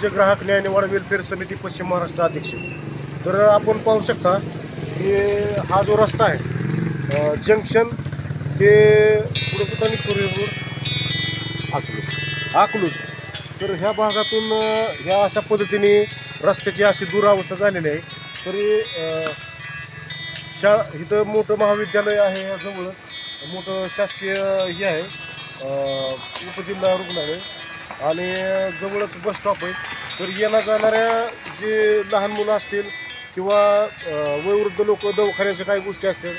राज्य ग्राहक न्याय निवाड वेलफेअर समिती पश्चिम महाराष्ट्र अध्यक्ष। तर आपण पाहू शकता की हा जो रस्ता आहे जंक्शन ते पुढे कुठं निघतो रोड अकलूज। तर ह्या भागातून ह्या अशा पद्धतीने रस्त्याची अशी दुरावस्था झालेली आहे। तरी शाळा इथं मोठं महाविद्यालय आहे, जवळ मोठं शासकीय हे आहे उपजिल्हा रुग्णालय आणि जवळच बस स्टॉप आहे। तर येण्या जाणाऱ्या जे लहान मुलं असतील किंवा वयोवृद्ध लोक दवाखान्याच्या काही गोष्टी असतील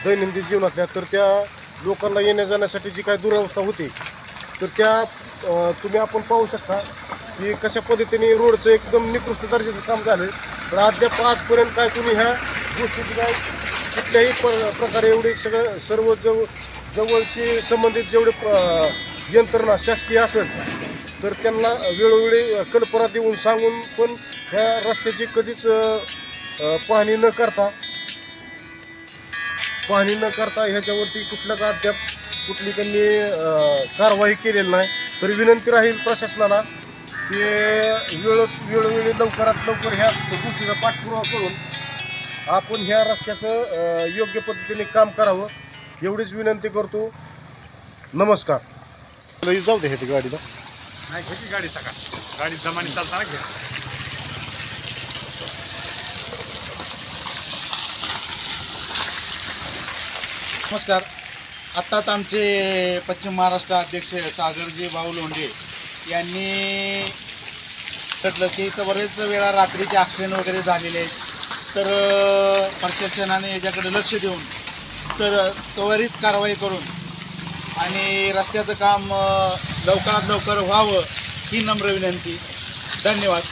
दैनंदिन जीवनातल्या, तर त्या लोकांना येण्या जाण्यासाठी जी काही दुरावस्था होती तर त्या तुम्ही आपण पाहू शकता की कशा पद्धतीने रोडचं एकदम निकृष्ट दर्जाचं काम झालं। तर अद्याप आजपर्यंत काय तुम्ही ह्या गोष्टीची काय कुठल्याही प्रकारे एवढे सर्व जवळची संबंधित जेवढे यंत्रणा शासकीय असेल तर त्यांना वेळोवेळी कल्पना देऊन सांगून पण ह्या रस्त्याची कधीच पाहणी न करता ह्याच्यावरती कुठल्याच अद्याप कुठली त्यांनी कारवाई केलेली नाही। तरी विनंती राहील प्रशासनाला की वेळोवेळी लवकरात लवकर ह्या गोष्टीचा पाठपुरावा करून आपण ह्या रस्त्याचं योग्य पद्धतीने काम करावं एवढीच विनंती करतो। नमस्कार। जाऊ दे ह्याची गाडीला नाही घ्यायची गाडी सकाळ गाडी जमानी चालताना घ्या। नमस्कार। आत्ताच आमचे पश्चिम महाराष्ट्र अध्यक्ष सागरजी भाऊ लोंढे यांनी म्हटलं की इथं बरेच वेळा रात्रीचे ॲक्सिडेंट वगैरे झालेले आहेत, तर प्रशासनाने याच्याकडे लक्ष देऊन तर त्वरित कारवाई करून आणि रस्त्याचं काम लवकरात लवकर व्हावं ही नम्र विनंती। धन्यवाद।